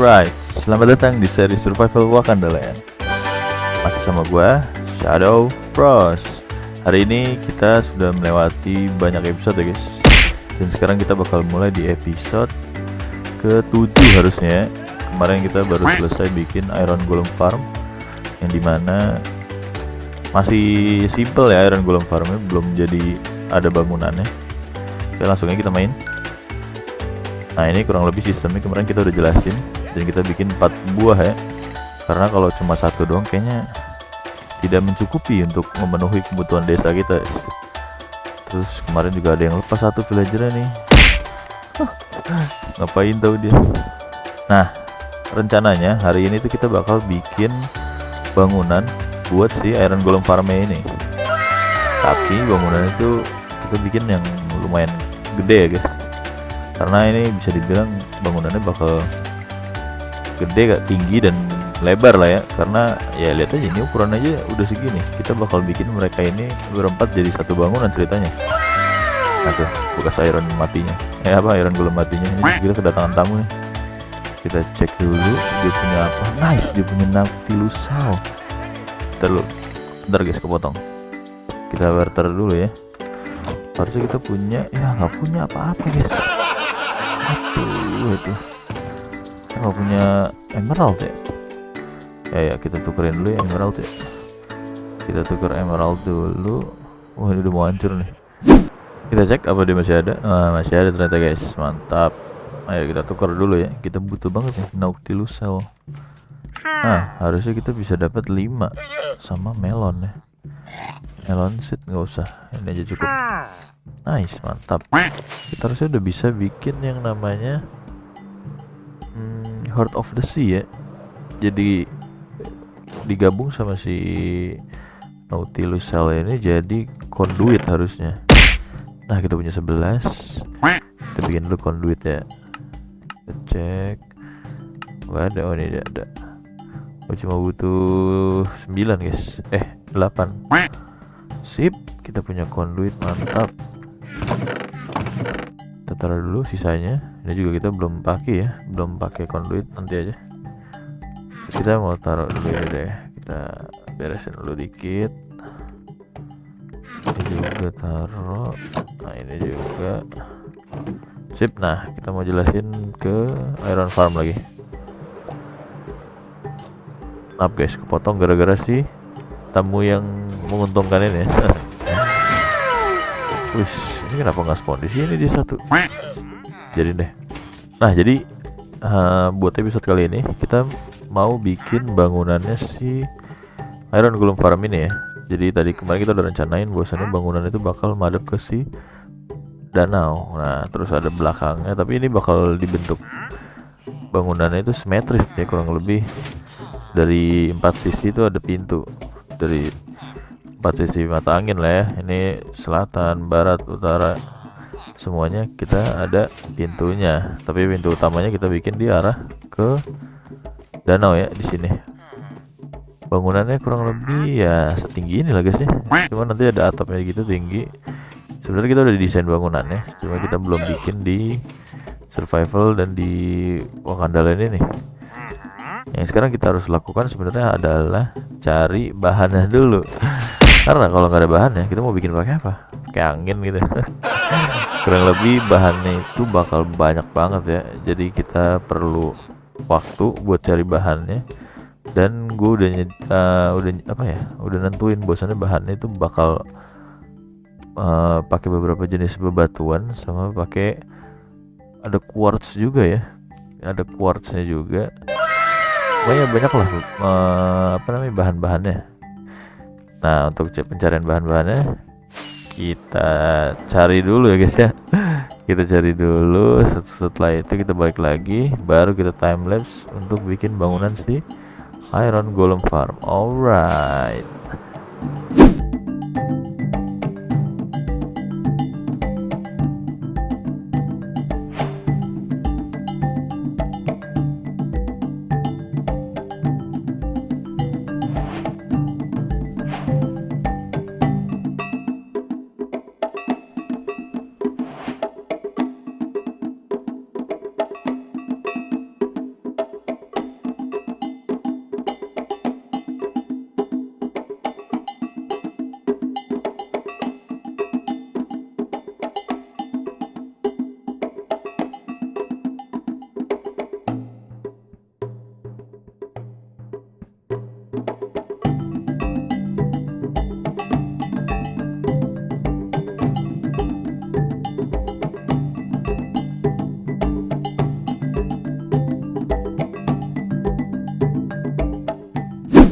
Alright, selamat datang di seri Survival Wakanda Land. Masih sama gua, Shadow Bros. Hari ini kita sudah melewati banyak episode ya guys. Dan sekarang kita bakal mulai di episode ke-7 harusnya. Kemarin kita baru selesai bikin Iron Golem Farm, yang dimana masih simple ya Iron Golem Farmnya, belum jadi ada bangunannya. Oke, langsung aja kita main. Nah, ini kurang lebih sistemnya kemarin kita udah jelasin, dan kita bikin 4 buah ya, karena kalau cuma satu doang kayaknya tidak mencukupi untuk memenuhi kebutuhan desa kita. Terus kemarin juga ada yang lepas satu villager nih. Ngapain tahu dia. Nah, rencananya hari ini tuh kita bakal bikin bangunan buat si Iron Golem Farm ini. Tapi bangunan itu kita bikin yang lumayan gede ya guys, karena ini bisa dibilang bangunannya bakal gede, gak tinggi dan lebar lah ya. Karena ya lihat aja ini ukuran aja udah segini. Kita bakal bikin mereka ini berempat jadi satu bangunan ceritanya. Nah tuh bekas iron matinya, Iron Golem matinya. Ini kita kedatangan tamu nih. Kita cek dulu dia punya apa. Nice, dia punya Nautilus Saw. Bentar guys, kepotong. Kita barter dulu ya. Harusnya kita punya, ya nggak punya apa-apa guys. Aduh, itu nggak punya emerald ya. Ya kita tukerin dulu ya emerald ya. Kita tuker emerald dulu. Wah, ini udah mau hancur nih. Kita cek apa dia masih ada. Masih ada ternyata guys, mantap. Ayo kita tukar dulu ya, kita butuh banget nih Nautilus Saw. Nah, harusnya kita bisa dapat 5 sama melon ya. Melon seed nggak usah, ini aja cukup. Nice, mantap. Kita harusnya udah bisa bikin yang namanya Heart of the Sea ya. Jadi digabung sama si Nautilus Saw ini jadi conduit harusnya. Nah, kita punya 11. Kita bikin dulu conduit ya. Kita cek. Gak ada, oh ini ada. Oh, cuma butuh 9 guys. 8. Sip, kita punya conduit, mantap. Kita taruh dulu sisanya. Ini juga kita belum pakai ya, belum pakai conduit, nanti aja. Terus kita mau taruh dulu ini deh. Kita beresin dulu dikit. Ini juga taruh. Nah, ini juga. Sip, nah kita mau jelasin ke Iron Farm lagi. Maaf guys, kepotong gara-gara si tamu yang menguntungkan ini ya. Wih, ini kenapa nggak spawn di sini di satu? Jadi deh. Nah, jadi buat episode kali ini kita mau bikin bangunannya si Iron Golem Farm ini ya. Jadi tadi kemarin kita udah rencanain bahwasannya bangunan itu bakal madep ke si danau. Nah, terus ada belakangnya, tapi ini bakal dibentuk bangunannya itu simetris ya, kurang lebih dari 4 sisi itu ada pintu. Dari 4 sisi mata angin lah ya. Ini selatan, barat, utara, semuanya kita ada pintunya. Tapi pintu utamanya kita bikin di arah ke danau ya, di sini. Bangunannya kurang lebih ya setinggi ini lah guys ya. Cuma nanti ada atapnya gitu tinggi. Sebenarnya kita udah desain bangunannya, cuma kita belum bikin di survival dan di Wakanda Land ini. Yang sekarang kita harus lakukan sebenarnya adalah cari bahannya dulu. Karena kalau nggak ada bahannya, kita mau bikin pakai apa? Kayak angin gitu. Kurang lebih bahannya itu bakal banyak banget ya. Jadi kita perlu waktu buat cari bahannya. Dan gue udah nentuin bosannya bahannya itu bakal pakai beberapa jenis bebatuan, sama pakai ada quartz juga ya, ada quartznya juga. Banyak lah bahan-bahannya. Nah, untuk pencarian bahan-bahannya kita cari dulu ya guys ya. Kita cari dulu, setelah itu kita balik lagi, baru kita time lapse untuk bikin bangunan si Iron Golem Farm. Alright.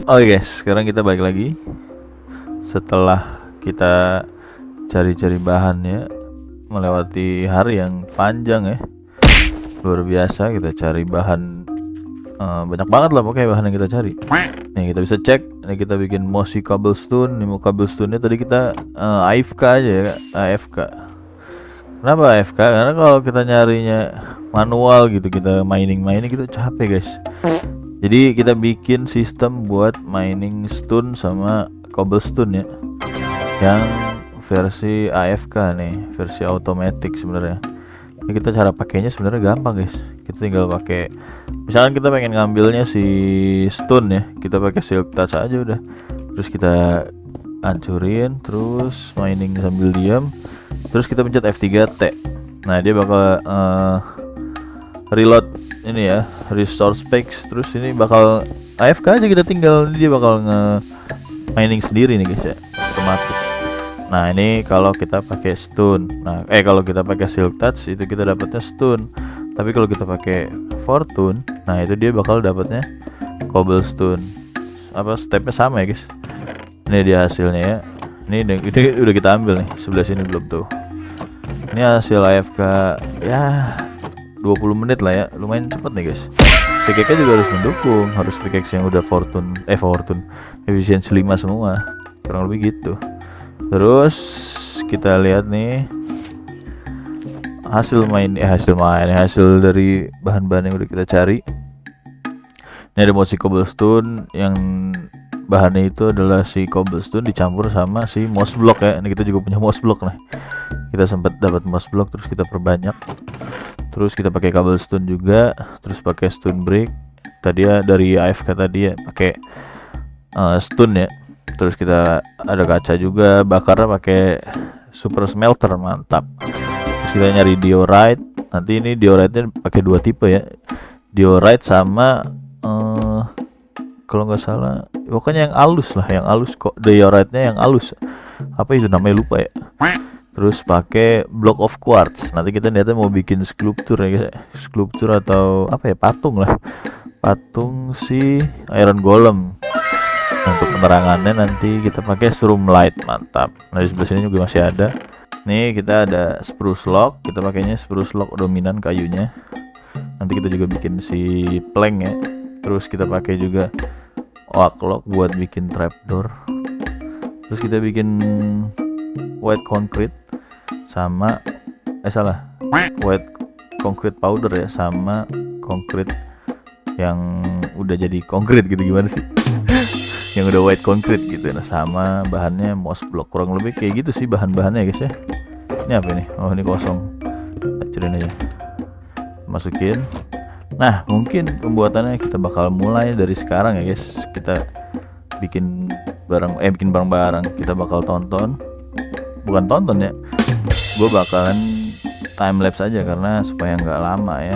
Oke guys, sekarang kita balik lagi setelah kita cari-cari bahan ya, melewati hari yang panjang ya, luar biasa. Kita cari bahan banyak banget lah pokoknya bahan yang kita cari. Nih kita bisa cek, ini kita bikin mossy cobblestone. Nih mau cobblestone nya tadi kita AFK aja ya, AFK. Kenapa AFK? Karena kalau kita nyarinya manual gitu, kita mining gitu capek guys. Jadi kita bikin sistem buat mining stone sama cobblestone ya, yang versi AFK nih, versi automatic sebenarnya. Ini kita cara pakainya sebenarnya gampang guys. Kita tinggal pakai, misalkan kita pengen ngambilnya si stone ya, kita pakai silk touch aja udah. Terus kita hancurin, terus mining sambil diam. Terus kita pencet F3T. Nah dia bakal reload ini ya, restore specs. Terus ini bakal AFK aja, kita tinggal, dia bakal mining sendiri nih guys ya, otomatis. Nah ini kalau kita pakai stone. Nah kalau kita pakai silk touch itu kita dapatnya stone. Tapi kalau kita pakai fortune, nah itu dia bakal dapatnya cobblestone. Apa stepnya sama ya guys. Ini dia hasilnya ya. Ini udah kita ambil nih, sebelah sini belum tuh. Ini hasil AFK ya 20 menit lah ya, lumayan cepet nih guys. Pickaxe juga harus mendukung, harus pickaxe yang udah fortune efisiensi 5 semua, kurang lebih gitu. Terus kita lihat nih hasil dari bahan-bahan yang udah kita cari. Ini ada mossy cobblestone, yang bahannya itu adalah si cobblestone dicampur sama si moss block ya. Ini kita juga punya moss block nih, kita sempat dapat moss block, terus kita perbanyak. Terus kita pakai cobblestone juga, terus pakai stone brick. Tadi ya dari AFK tadi ya pakai stone ya. Terus kita ada kaca juga, bakarnya pakai super smelter, mantap. Terus kita nyari diorite. Nanti ini diorite-nya pakai 2 tipe ya. Diorite sama kalau nggak salah pokoknya yang halus lah, yang halus kok. Diorite-nya yang halus. Apa itu namanya, lupa ya. Terus pakai block of quartz. Nanti kita niatnya mau bikin sculpture ya, sculpture atau apa ya, patung lah, patung si iron golem. Untuk penerangannya nanti kita pakai shroom light, mantap. Nah di sebelah sini juga masih ada. Nih kita ada spruce log, kita pakainya spruce log dominan kayunya. Nanti kita juga bikin si plank ya. Terus kita pakai juga oak log buat bikin trapdoor. Terus kita bikin white concrete sama white concrete powder ya, sama concrete yang udah jadi concrete gitu, gimana sih yang udah white concrete gitu. Nah sama bahannya moss block, kurang lebih kayak gitu sih bahan-bahannya guys ya. Ini apa ini? Oh ini kosong, hancurin aja, masukin. Nah mungkin pembuatannya kita bakal mulai dari sekarang ya guys. Kita bikin barang-barang, kita bakal bukan tonton ya, gue bakalan time lapse aja karena supaya nggak lama ya.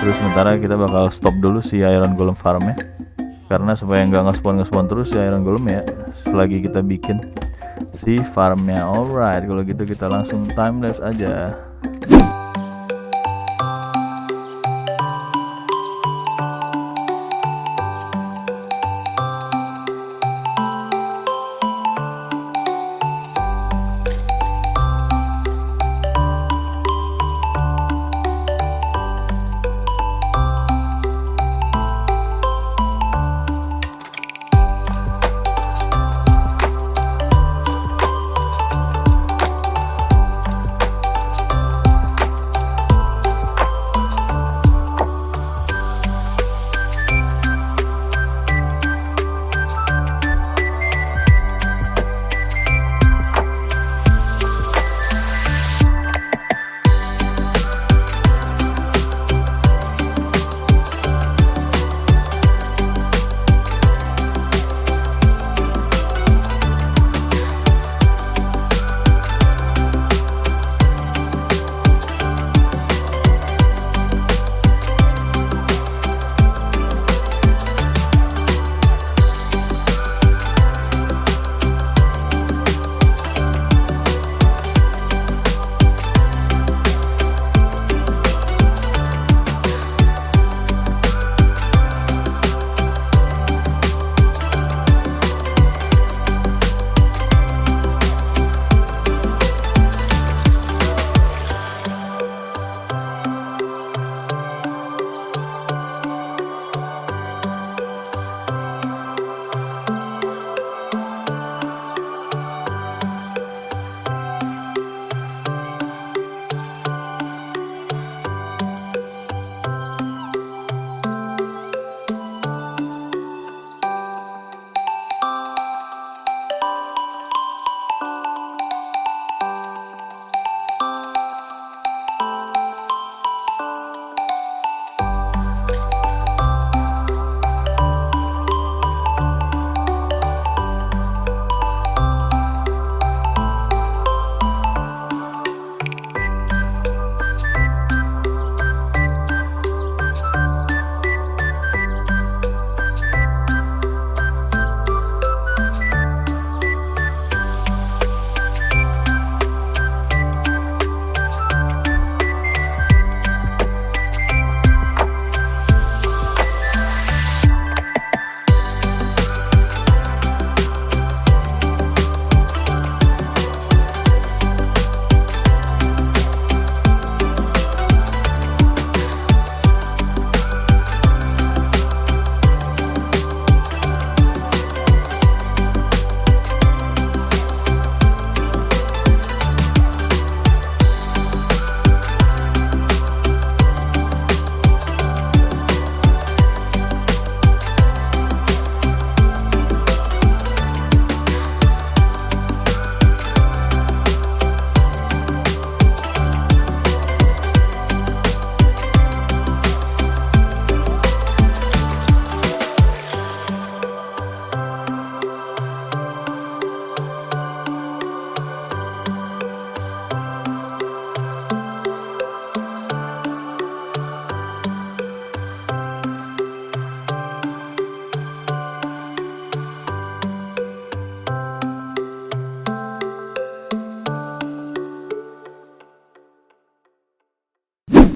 Terus sementara kita bakal stop dulu si iron golem farmnya, karena supaya nggak nge-spawn terus si iron golem ya selagi kita bikin si farmnya. Alright, kalau gitu kita langsung time lapse aja.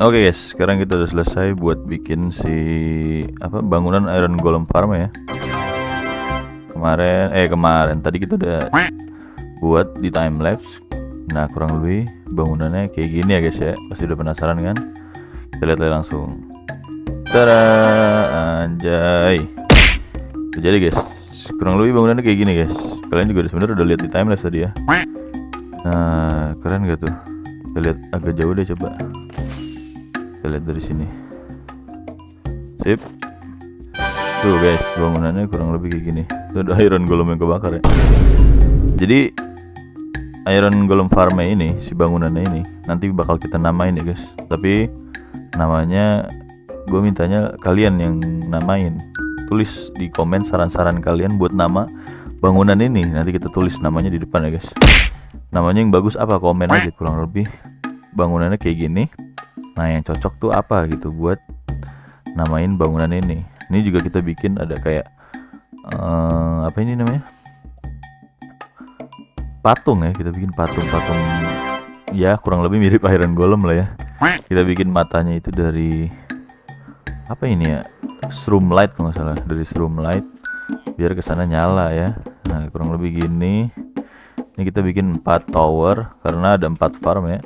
Oke guys, sekarang kita udah selesai buat bikin si bangunan Iron Golem Farm ya. Kemarin tadi kita udah buat di time lapse. Nah, kurang lebih bangunannya kayak gini ya guys ya. Pasti udah penasaran kan? Kita lihat aja langsung. Tada, anjay. Udah jadi guys. Kurang lebih bangunannya kayak gini guys. Kalian juga sebenarnya udah lihat di time lapse tadi ya. Nah, keren gak tuh? Kita lihat agak jauh deh coba. Kita lihat dari sini. Sip. Tuh guys, bangunannya kurang lebih kayak gini. Itu ada Iron Golem yang kebakar ya. Jadi Iron Golem Farm ini, si bangunannya ini nanti bakal kita namain ya guys. Tapi namanya gue mintanya kalian yang namain. Tulis di komen saran-saran kalian buat nama bangunan ini. Nanti kita tulis namanya di depan ya guys. Namanya yang bagus apa, komen aja. Kurang lebih bangunannya kayak gini. Nah, yang cocok tuh apa gitu buat namain bangunan ini. Ini juga kita bikin ada kayak apa ini namanya? Patung ya, kita bikin patung ya kurang lebih mirip Iron Golem lah ya. Kita bikin matanya itu dari apa ini ya? Shroom light kalau nggak salah, dari shroom light biar kesana nyala ya. Nah, kurang lebih gini. Ini kita bikin 4 tower karena ada 4 farm ya.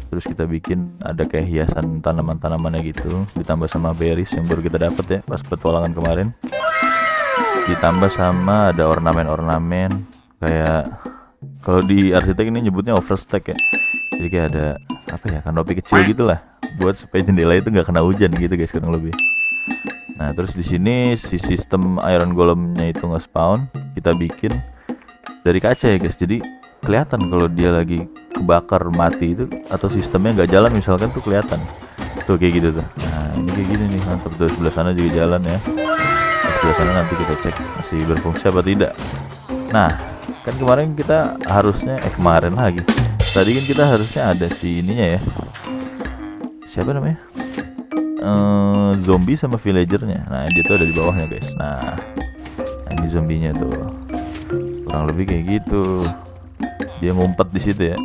Terus kita bikin ada kayak hiasan tanaman-tanamannya gitu, ditambah sama berries yang baru kita dapat ya pas petualangan kemarin. Ditambah sama ada ornamen-ornamen kayak kalau di arsitek ini nyebutnya overstack ya. Jadi kayak ada apa ya, kanopi kecil gitulah buat supaya jendela itu nggak kena hujan gitu guys kurang lebih. Nah, terus di sini si sistem Iron Golemnya itu nge-spawn kita bikin dari kaca ya guys. Jadi kelihatan kalau dia lagi kebakar mati itu atau sistemnya nggak jalan misalkan tuh kelihatan tuh kayak gitu tuh. Nah, ini kayak gini nih, mantap tuh. Sebelah sana juga jalan ya. Sebelah sana nanti kita cek masih berfungsi apa tidak. Nah, kan kemarin kita harusnya kemarin lagi tadi kan kita harusnya ada si ininya ya, siapa namanya, zombie sama villagernya. Nah, dia tuh ada di bawahnya guys. Nah ini zombinya tuh kurang lebih kayak gitu, dia ngumpet di situ ya.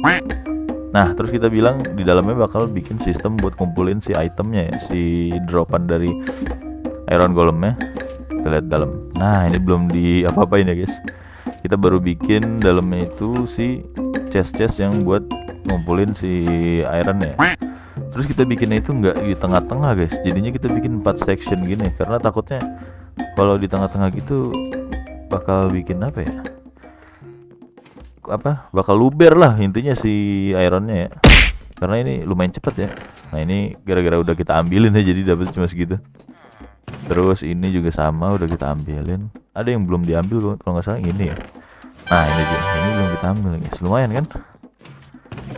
Nah, terus kita bilang di dalamnya bakal bikin sistem buat kumpulin si itemnya ya, si dropan dari Iron Golemnya. Kita lihat dalam. Nah, ini belum di apa-apain ya guys. Kita baru bikin dalamnya itu si chest yang buat ngumpulin si iron ya. Terus kita bikinnya itu nggak di tengah-tengah guys. Jadinya kita bikin 4 section gini karena takutnya kalau di tengah-tengah gitu bakal bikin apa ya? Bakal luber lah intinya si ironnya ya. Karena ini lumayan cepet ya. Nah, ini gara-gara udah kita ambilin ya jadi dapat cuma segitu. Terus ini juga sama udah kita ambilin. Ada yang belum diambil kalau nggak salah ini ya. Nah, ini juga, ini belum kita ambil guys. Lumayan kan?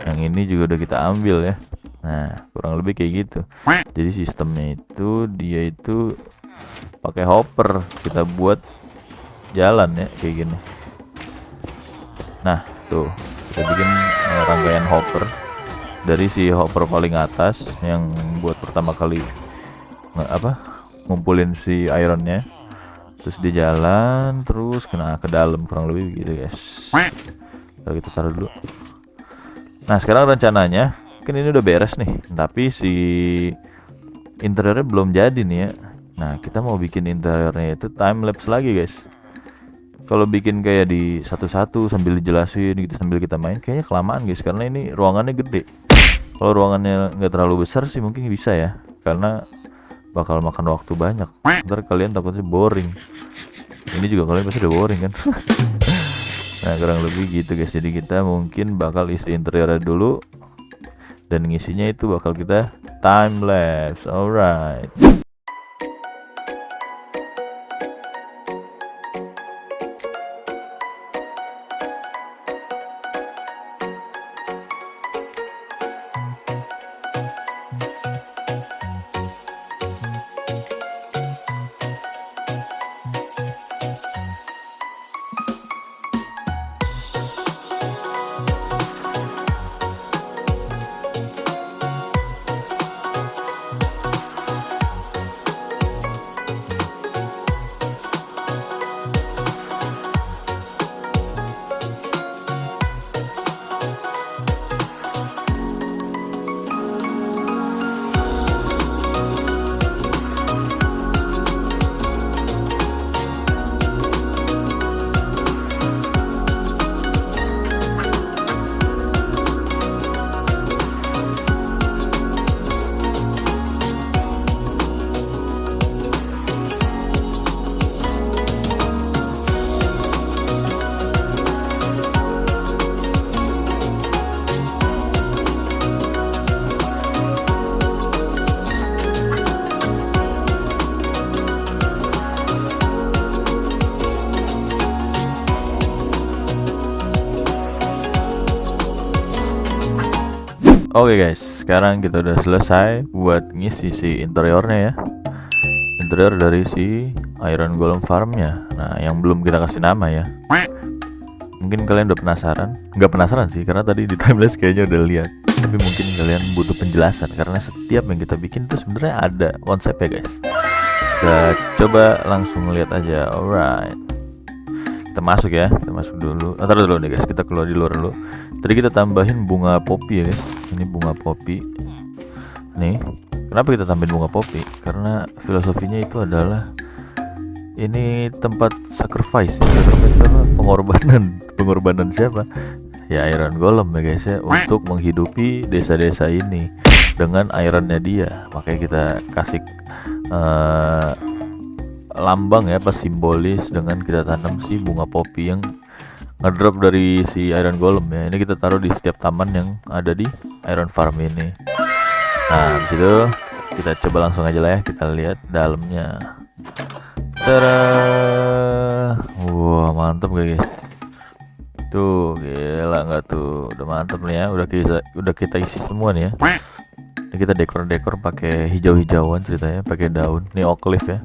Yang ini juga udah kita ambil ya. Nah, kurang lebih kayak gitu. Jadi sistemnya itu dia itu pakai hopper kita buat jalan ya kayak gini. Nah, tuh kita bikin rangkaian hopper dari si hopper paling atas yang buat pertama kali ngumpulin si ironnya. Terus dia jalan terus kena ke dalam kurang lebih gitu guys. Kalau kita taruh dulu. Nah, sekarang rencananya kan ini udah beres nih, tapi si interiornya belum jadi nih ya. Nah, kita mau bikin interiornya itu time lapse lagi guys. Kalau bikin kayak di satu-satu sambil dijelasin gitu sambil kita main kayaknya kelamaan guys, karena ini ruangannya gede. Kalau ruangannya nggak terlalu besar sih mungkin bisa ya, karena bakal makan waktu banyak. Ntar kalian takutnya boring. Ini juga kalian pasti udah boring kan. Nah, kurang lebih gitu guys. Jadi kita mungkin bakal isi interiornya dulu dan ngisinya itu bakal kita time lapse. Alright. Oke guys, sekarang kita udah selesai buat ngisi si interiornya ya. Interior dari si Iron Golem farmnya. Nah, yang belum kita kasih nama ya. Mungkin kalian udah penasaran. Nggak penasaran sih, karena tadi di timeless kayaknya udah lihat. Tapi mungkin kalian butuh penjelasan, karena setiap yang kita bikin itu sebenarnya ada konsepnya guys. Kita coba langsung lihat aja. Alright, kita masuk ya. Kita masuk dulu. Taruh dulu nih guys, kita keluar di luar dulu. Tadi kita tambahin bunga poppy ya guys. Ini bunga poppy nih. Kenapa kita tambahin bunga poppy? Karena filosofinya itu adalah ini tempat sacrifice ya. Sacrifice itu apa? Pengorbanan siapa? Ya Iron Golem ya guys ya, untuk menghidupi desa-desa ini dengan ironnya dia. Makanya kita kasih lambang ya, pas simbolis dengan kita tanam si bunga poppy yang ngedrop dari si Iron Golem ya. Ini kita taruh di setiap taman yang ada di Iron Farm ini. Nah, habis itu kita coba langsung aja lah ya, kita lihat dalamnya. Tada! Wah, mantap guys. Tuh, gila nggak tuh? Udah mantap nih ya. Udah kita isi semua nih ya. Ini kita dekor pakai hijau-hijauan ceritanya, pakai daun. Ini oak leaf ya.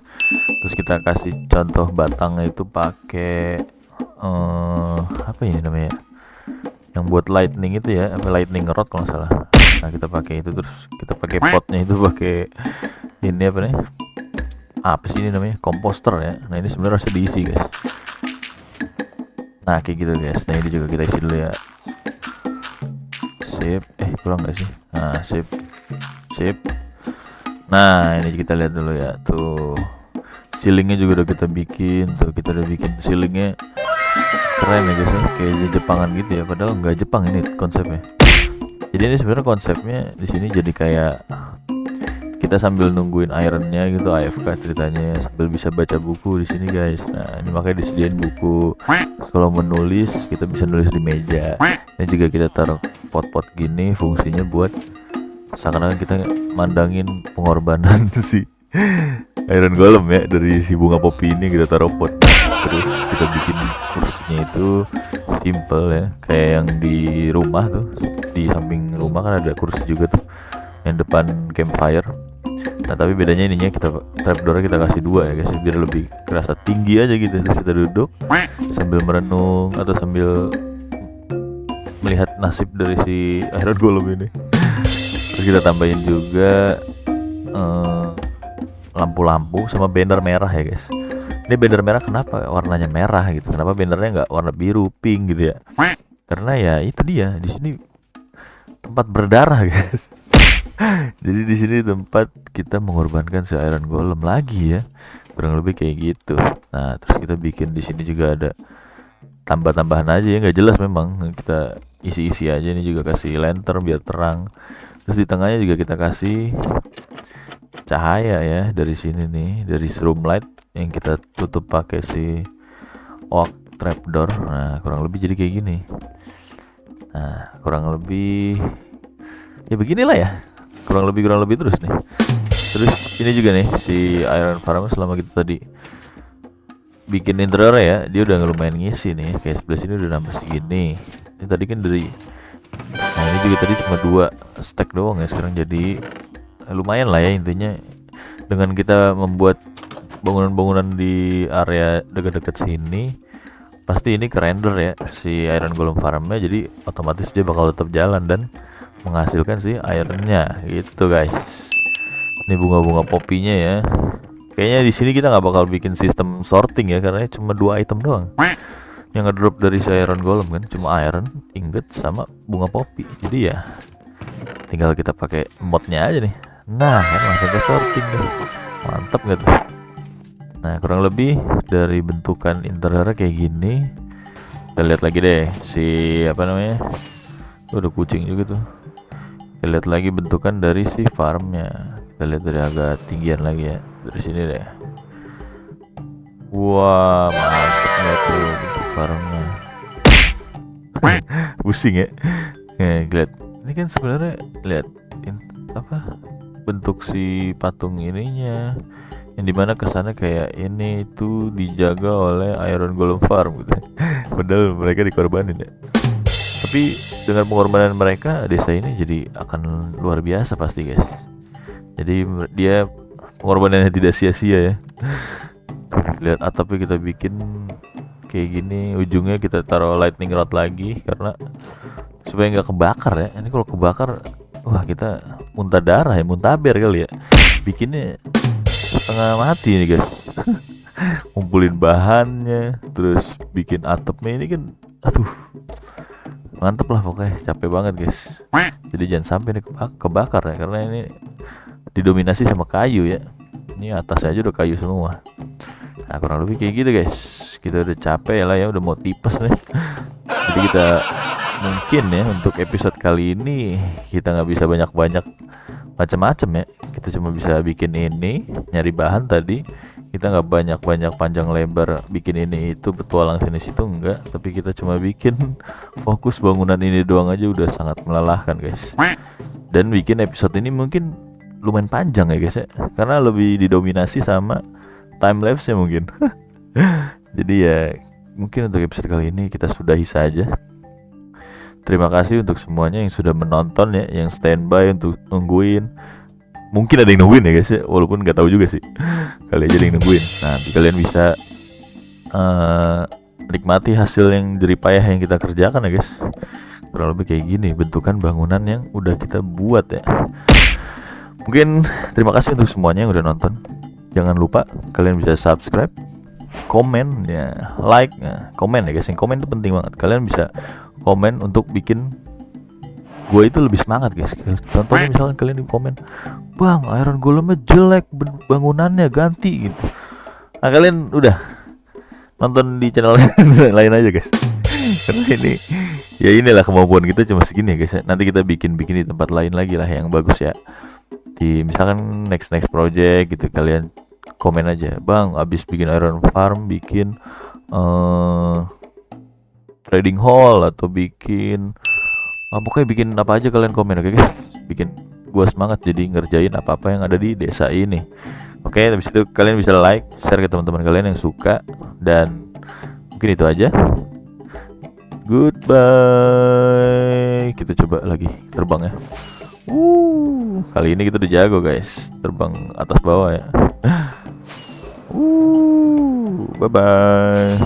Terus kita kasih contoh batangnya itu pakai apa ini namanya? Yang buat lightning itu ya, apa lightning rod kalau nggak salah. Nah, kita pakai itu, terus kita pakai potnya itu pakai ini apa nih? Apa sih ini namanya? Komposter ya. Nah, ini sebenarnya harusnya diisi guys. Nah, kayak gitu guys. Nah, ini juga kita isi dulu ya. Sip. Kurang nggak sih? Nah, sip. Nah, ini kita lihat dulu ya. Tuh, ceilingnya juga udah kita bikin. Tuh, kita udah bikin ceilingnya keren ya guys ya. Kayak Jepangan gitu ya. Padahal nggak Jepang ini konsepnya. Jadi ini sebenarnya konsepnya di sini jadi kayak kita sambil nungguin ironnya gitu, AFK ceritanya, sambil bisa baca buku di sini guys. Nah, ini makanya disediain buku. Terus kalau menulis kita bisa nulis di meja. Ini juga kita taruh pot-pot gini, fungsinya buat seakan-akan kita mandangin pengorbanan si Iron Golem ya. Dari si bunga poppy ini kita taruh pot. Terus kita bikin kursinya itu simple ya, kayak yang di rumah tuh. Di samping rumah kan ada kursi juga tuh yang depan campfire. Nah, tapi bedanya ininya kita trapdoor kita kasih 2 ya guys, biar lebih kerasa tinggi aja gitu. Terus kita duduk sambil merenung atau sambil melihat nasib dari si Iron Golem ini. Terus kita tambahin juga lampu-lampu sama banner merah ya guys. Ini banner merah kenapa warnanya merah gitu? Kenapa bannernya nggak warna biru, pink gitu ya? Karena ya itu dia, di sini tempat berdarah guys. Jadi di sini tempat kita mengorbankan si Iron Golem lagi ya, kurang lebih kayak gitu. Nah, terus kita bikin di sini juga ada tambah-tambahan aja ya, nggak jelas memang, kita isi-isi aja. Ini juga kasih lantern biar terang. Terus di tengahnya juga kita kasih cahaya ya dari sini nih, dari room light yang kita tutup pakai si oak trapdoor. Nah, kurang lebih jadi kayak gini. Nah, kurang lebih ya beginilah ya, kurang lebih terus nih. Terus ini juga nih si Iron Farm, selama kita tadi bikin interior ya, dia udah lumayan ngisi nih. Kayak sebelah sini udah nambah segini. Ini tadi kan dari, nah ini juga tadi cuma 2 stack doang ya, sekarang jadi lumayan lah ya. Intinya dengan kita membuat bangunan-bangunan di area dekat-dekat sini, pasti ini ke render ya si Iron Golem farmnya, jadi otomatis dia bakal tetap jalan dan menghasilkan si ironnya gitu guys. Ini bunga-bunga poppy-nya ya. Kayaknya di sini kita nggak bakal bikin sistem sorting ya, karena cuma 2 item doang yang ngedrop dari si Iron Golem kan, cuma iron, ingot, sama bunga poppy. Jadi ya tinggal kita pakai modnya aja nih. Nah, kan langsung ke sorting deh. Mantap gitu. Nah, kurang lebih dari bentukan interiornya kayak gini. Kita lihat lagi deh si apa namanya, ada kucing juga tuh. Kita lihat lagi bentukan dari si farmnya. Kita lihat dari agak tinggian lagi ya, dari sini deh. Wah, mantap nggak tuh bentuk farmnya. Pusing ya. Lihat, ini kan sebenarnya lihat apa bentuk si patung ininya, yang dimana kesana kayak ini tuh dijaga oleh Iron Golem Farm gitu. Padahal mereka dikorbanin ya. Tapi dengan pengorbanan mereka, desa ini jadi akan luar biasa pasti guys. Jadi dia pengorbanannya tidak sia-sia ya. Lihat atapnya kita bikin kayak gini, ujungnya kita taruh lightning rod lagi karena supaya nggak kebakar ya. Ini kalau kebakar, wah kita muntah darah ya, muntaber kali ya. Bikinnya setengah mati nih guys. Ngumpulin bahannya, terus bikin atapnya ini kan, aduh, mantep lah pokoknya. Capek banget guys. Jadi jangan sampai ini kebakar ya, karena ini didominasi sama kayu ya. Ini atasnya aja udah kayu semua. Nah kurang lebih kayak gitu guys. Kita udah capek lah ya, udah mau tipes nih. Jadi kita mungkin ya untuk episode kali ini kita nggak bisa banyak-banyak macam-macam ya. Kita cuma bisa bikin ini, nyari bahan tadi. Kita nggak banyak-banyak panjang lebar bikin ini itu, petualang sini situ enggak. Tapi kita cuma bikin fokus bangunan ini doang aja udah sangat melelahkan guys. Dan bikin episode ini mungkin lumayan panjang ya guys ya, karena lebih didominasi sama time lapse nya mungkin. Jadi ya mungkin untuk episode kali ini kita sudahi saja. Terima kasih untuk semuanya yang sudah menonton ya, yang standby untuk nungguin. Mungkin ada yang nungguin ya guys ya, walaupun nggak tahu juga sih. Kali aja ada yang nungguin. Nah, nanti kalian bisa nikmati hasil yang jeripayah yang kita kerjakan ya guys. Kurang lebih kayak gini bentukan bangunan yang udah kita buat ya. Mungkin terima kasih untuk semuanya yang udah nonton. Jangan lupa kalian bisa subscribe, komen ya, like ya, komen ya guys. Yang komen itu penting banget. Kalian bisa komen untuk bikin gue itu lebih semangat guys. Contohnya misalkan kalian di komen, "Bang, Iron Golemnya jelek, bangunannya ganti," gitu. Nah kalian udah nonton di channel lain aja guys. Karena ini ya inilah kemampuan kita cuma segini ya guys ya. Nanti kita bikin di tempat lain lagi lah yang bagus ya. Di misalkan next project gitu, kalian komen aja, "Bang, abis bikin iron farm, bikin trading hall atau bikin pokoknya bikin apa aja kalian komen, oke guys. Bikin gua semangat jadi ngerjain apa-apa yang ada di desa ini. Oke, habis itu kalian bisa like, share ke teman-teman kalian yang suka, dan mungkin itu aja. Goodbye. Kita coba lagi terbang ya. Kali ini kita udah jago guys, terbang atas bawah ya. Bye bye.